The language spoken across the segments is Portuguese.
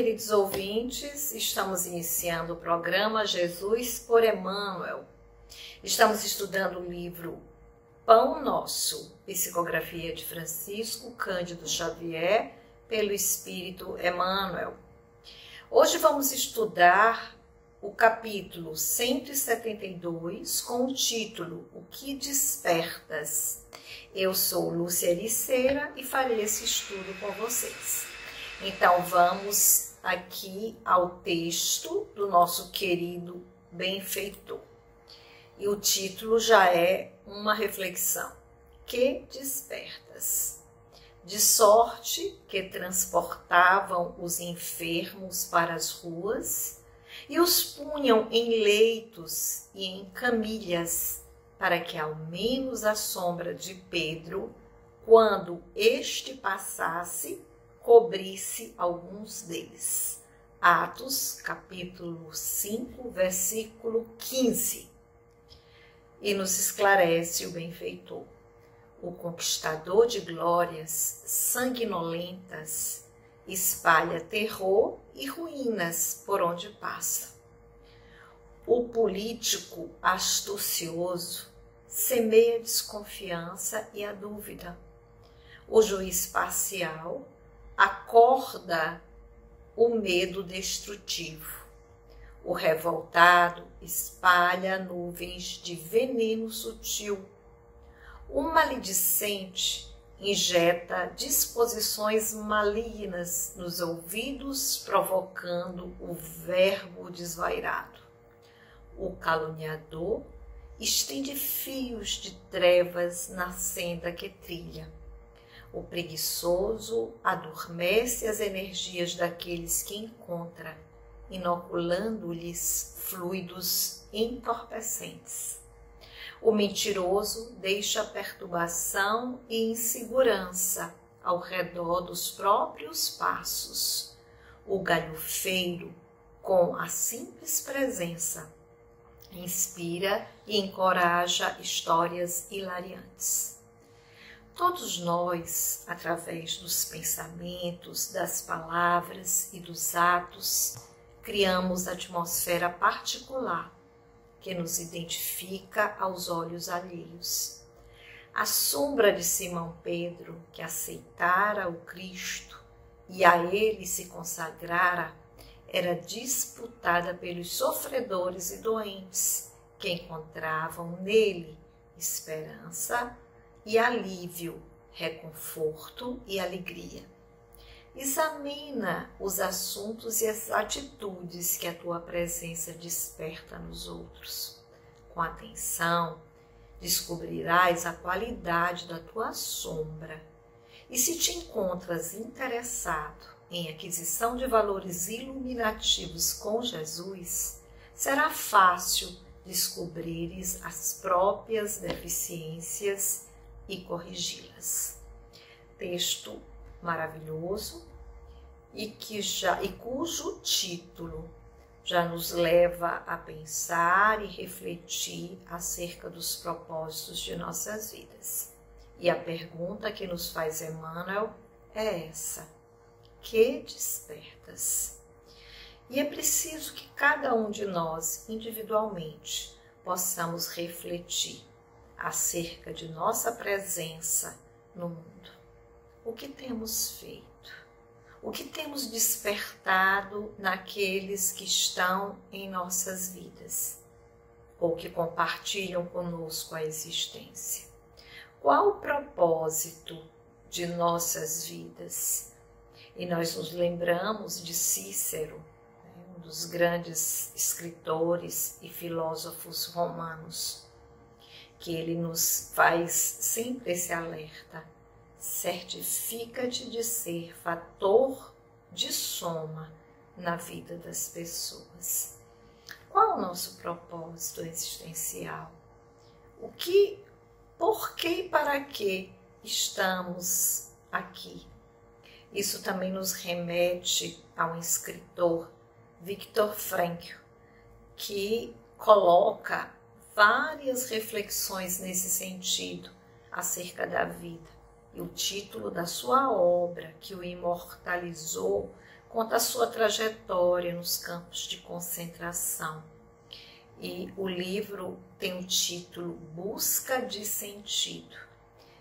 queridos ouvintes, estamos iniciando o programa Jesus por Emmanuel. Estamos estudando o livro Pão Nosso, psicografia de Francisco Cândido Xavier, pelo Espírito Emmanuel. Hoje vamos estudar o capítulo 172 com o título O que despertas? Eu sou Lúcia Ericeira e farei esse estudo com vocês. Então vamos aqui ao texto do nosso querido benfeitor. E o título já é uma reflexão. Que despertas? De sorte que transportavam os enfermos para as ruas e os punham em leitos e em camilhas, para que ao menos a sombra de Pedro, quando este passasse, cobrisse alguns deles. Atos, capítulo 5, versículo 15. E nos esclarece o benfeitor. O conquistador de glórias sanguinolentas espalha terror e ruínas por onde passa. O político astucioso semeia desconfiança e a dúvida. O juiz parcial acorda o medo destrutivo. O revoltado espalha nuvens de veneno sutil. O maledicente injeta disposições malignas nos ouvidos, provocando o verbo desvairado. O caluniador estende fios de trevas na senda que trilha. O preguiçoso adormece as energias daqueles que encontra, inoculando-lhes fluidos entorpecentes. O mentiroso deixa perturbação e insegurança ao redor dos próprios passos. O galhofeiro, com a simples presença, inspira e encoraja histórias hilariantes. Todos nós, através dos pensamentos, das palavras e dos atos, criamos atmosfera particular que nos identifica aos olhos alheios. A sombra de Simão Pedro, que aceitara o Cristo e a ele se consagrara, era disputada pelos sofredores e doentes, que encontravam nele esperança e alívio, reconforto e alegria. Examina os assuntos e as atitudes que a tua presença desperta nos outros. Com atenção, descobrirás a qualidade da tua sombra. E se te encontras interessado em aquisição de valores iluminativos com Jesus, será fácil descobrires as próprias deficiências e corrigi-las. Texto maravilhoso e cujo título já nos leva a pensar e refletir acerca dos propósitos de nossas vidas. E a pergunta que nos faz Emmanuel é essa: que despertas? E é preciso que cada um de nós, individualmente, possamos refletir acerca de nossa presença no mundo. O que temos feito? O que temos despertado naqueles que estão em nossas vidas ou que compartilham conosco a existência? Qual o propósito de nossas vidas? E nós nos lembramos de Cícero, um dos grandes escritores e filósofos romanos, que ele nos faz sempre esse alerta: certifica-te de ser fator de soma na vida das pessoas. Qual é o nosso propósito existencial? Por que e para que estamos aqui? Isso também nos remete a um escritor, Viktor Frankl, que coloca várias reflexões nesse sentido acerca da vida. E o título da sua obra, que o imortalizou conta a sua trajetória nos campos de concentração. E o livro tem o título Busca de Sentido,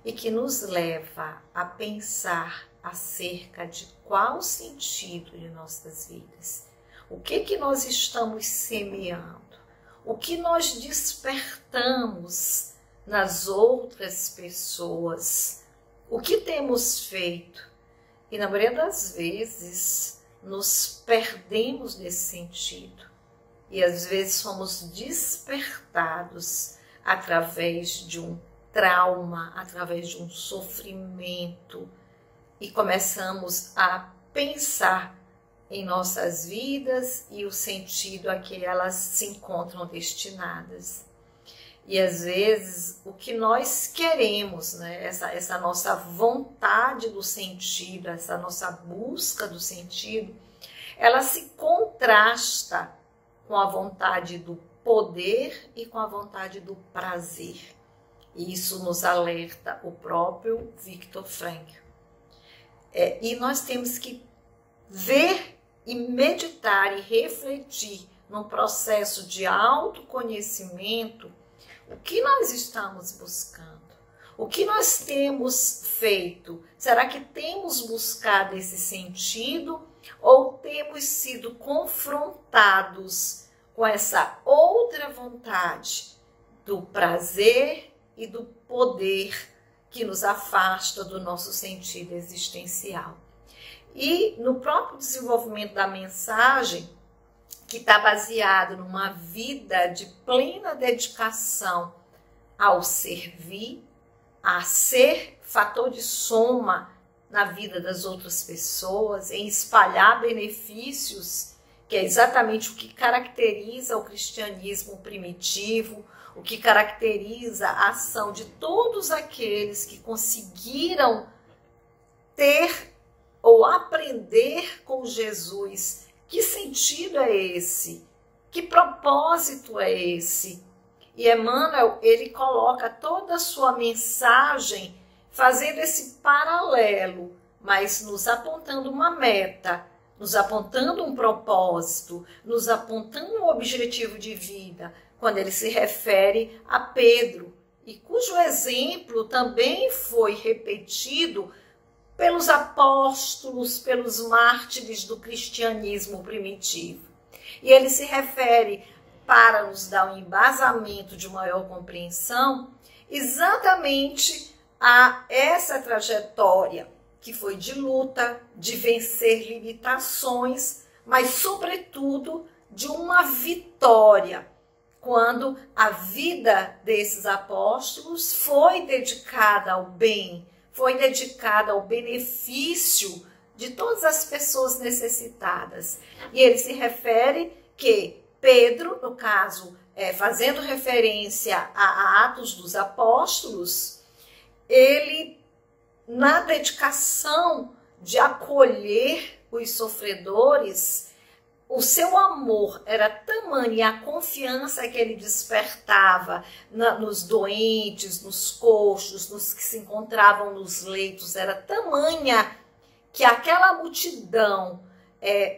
e que nos leva a pensar acerca de qual sentido de nossas vidas. O que nós estamos semeando? O que nós despertamos nas outras pessoas? O que temos feito? E na maioria das vezes nos perdemos nesse sentido. E às vezes somos despertados através de um trauma, através de um sofrimento. E começamos a pensar em nossas vidas e o sentido a que elas se encontram destinadas. E às vezes o que nós queremos, né? essa nossa vontade do sentido, essa nossa busca do sentido, ela se contrasta com a vontade do poder e com a vontade do prazer. E isso nos alerta o próprio Viktor Frankl. E nós temos que ver e meditar e refletir num processo de autoconhecimento o que nós estamos buscando, o que nós temos feito. Será que temos buscado esse sentido ou temos sido confrontados com essa outra vontade do prazer e do poder que nos afasta do nosso sentido existencial? E no próprio desenvolvimento da mensagem, que está baseado numa vida de plena dedicação ao servir, a ser fator de soma na vida das outras pessoas, em espalhar benefícios, que é exatamente o que caracteriza o cristianismo primitivo, o que caracteriza a ação de todos aqueles que conseguiram ter ou aprender com Jesus. Que sentido é esse? Que propósito é esse? E Emmanuel, ele coloca toda a sua mensagem fazendo esse paralelo, mas nos apontando uma meta, nos apontando um propósito, nos apontando um objetivo de vida, quando ele se refere a Pedro, e cujo exemplo também foi repetido pelos apóstolos, pelos mártires do cristianismo primitivo. E ele se refere, para nos dar um embasamento de maior compreensão, exatamente a essa trajetória que foi de luta, de vencer limitações, mas sobretudo de uma vitória, quando a vida desses apóstolos foi dedicada ao bem, foi dedicada ao benefício de todas as pessoas necessitadas. E ele se refere que Pedro, no caso, fazendo referência a Atos dos Apóstolos, ele, na dedicação de acolher os sofredores, o seu amor era tamanho, e a confiança que ele despertava nos doentes, nos coxos, nos que se encontravam nos leitos, era tamanha que aquela multidão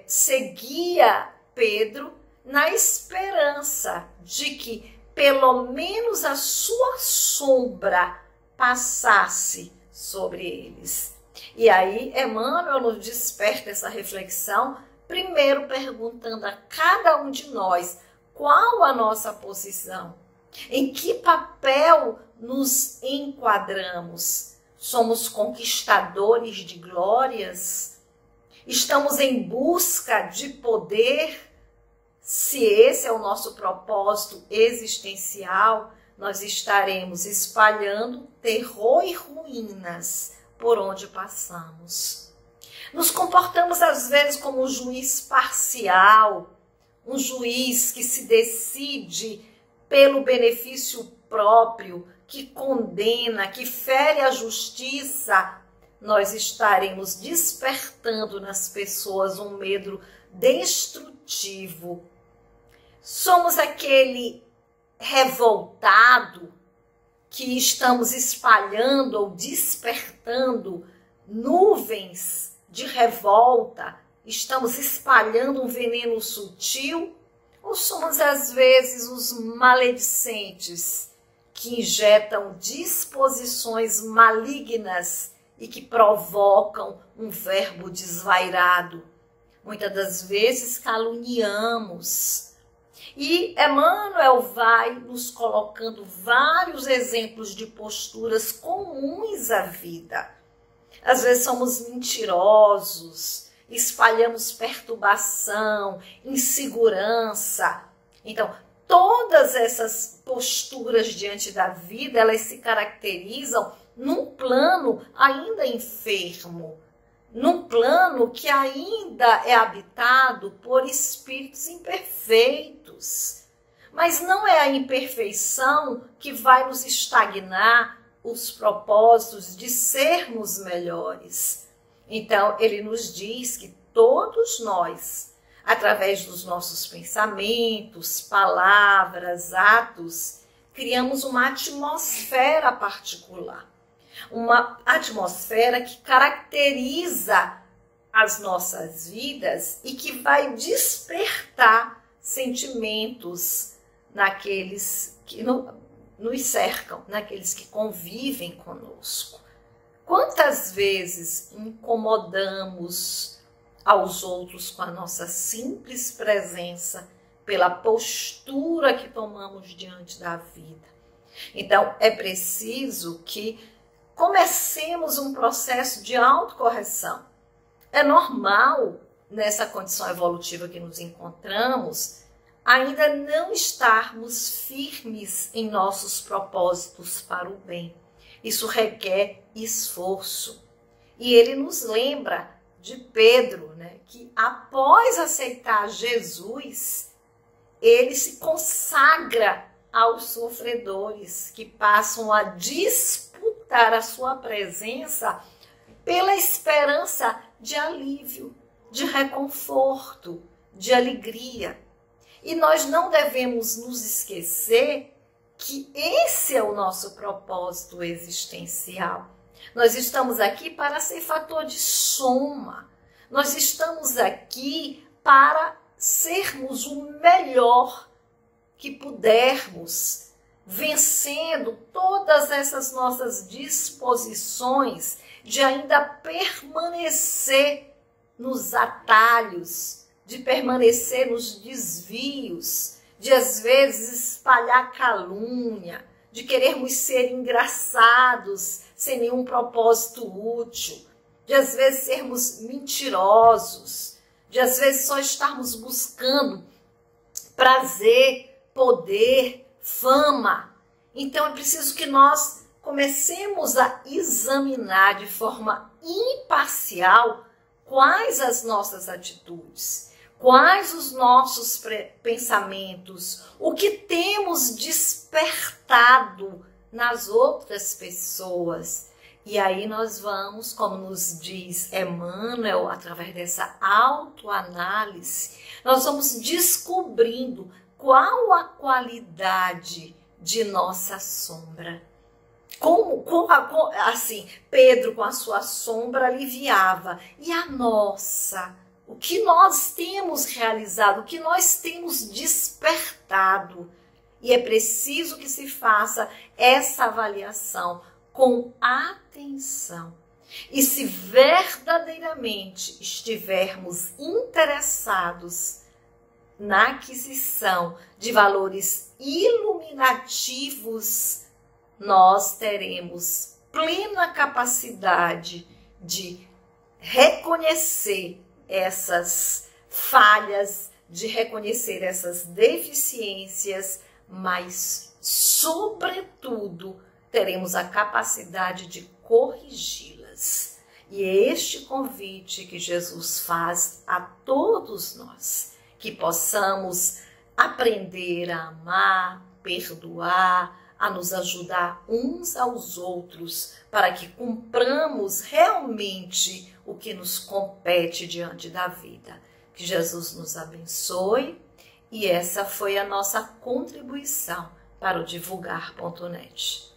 seguia Pedro na esperança de que pelo menos a sua sombra passasse sobre eles. E aí Emmanuel nos desperta essa reflexão, primeiro perguntando a cada um de nós qual a nossa posição, em que papel nos enquadramos. Somos conquistadores de glórias? Estamos em busca de poder? Se esse é o nosso propósito existencial, nós estaremos espalhando terror e ruínas por onde passamos. Nos comportamos às vezes como um juiz parcial, um juiz que se decide pelo benefício próprio, que condena, que fere a justiça. Nós estaremos despertando nas pessoas um medo destrutivo. Somos aquele revoltado que estamos espalhando ou despertando nuvens de revolta estamos espalhando um veneno sutil ou somos às vezes os maledicentes que injetam disposições malignas e que provocam um verbo desvairado? Muitas das vezes caluniamos. E Emmanuel vai nos colocando vários exemplos de posturas comuns à vida. Às vezes somos mentirosos, espalhamos perturbação, insegurança. Então, todas essas posturas diante da vida, elas se caracterizam num plano ainda enfermo, num plano que ainda é habitado por espíritos imperfeitos. Mas não é a imperfeição que vai nos estagnar os propósitos de sermos melhores. Então, ele nos diz que todos nós, através dos nossos pensamentos, palavras, atos, criamos uma atmosfera particular. Uma atmosfera que caracteriza as nossas vidas e que vai despertar sentimentos naqueles que nos cercam, naqueles que convivem conosco. Quantas vezes incomodamos aos outros com a nossa simples presença, pela postura que tomamos diante da vida? Então, é preciso que comecemos um processo de autocorreção. É normal, nessa condição evolutiva que nos encontramos, ainda não estarmos firmes em nossos propósitos para o bem. Isso requer esforço. E ele nos lembra de Pedro, né, que após aceitar Jesus, ele se consagra aos sofredores que passam a disputar a sua presença pela esperança de alívio, de reconforto, de alegria. E nós não devemos nos esquecer que esse é o nosso propósito existencial. Nós estamos aqui para ser fator de soma. Nós estamos aqui para sermos o melhor que pudermos, vencendo todas essas nossas disposições de ainda permanecer nos atalhos, de permanecer nos desvios, de às vezes espalhar calúnia, de querermos ser engraçados sem nenhum propósito útil, de às vezes sermos mentirosos, de às vezes só estarmos buscando prazer, poder, fama. Então é preciso que nós comecemos a examinar de forma imparcial quais as nossas atitudes, quais os nossos pensamentos, o que temos despertado nas outras pessoas. E aí nós vamos, como nos diz Emmanuel, através dessa autoanálise, nós vamos descobrindo qual a qualidade de nossa sombra. Assim, Pedro com a sua sombra aliviava. E a nossa? O que nós temos realizado? O que nós temos despertado? E é preciso que se faça essa avaliação com atenção. E se verdadeiramente estivermos interessados na aquisição de valores iluminativos, nós teremos plena capacidade de reconhecer essas falhas, de reconhecer essas deficiências, mas, sobretudo, teremos a capacidade de corrigi-las. E é este convite que Jesus faz a todos nós, que possamos aprender a amar, perdoar, a nos ajudar uns aos outros, para que cumpramos realmente o que nos compete diante da vida. Que Jesus nos abençoe, e essa foi a nossa contribuição para o Divulgar.net.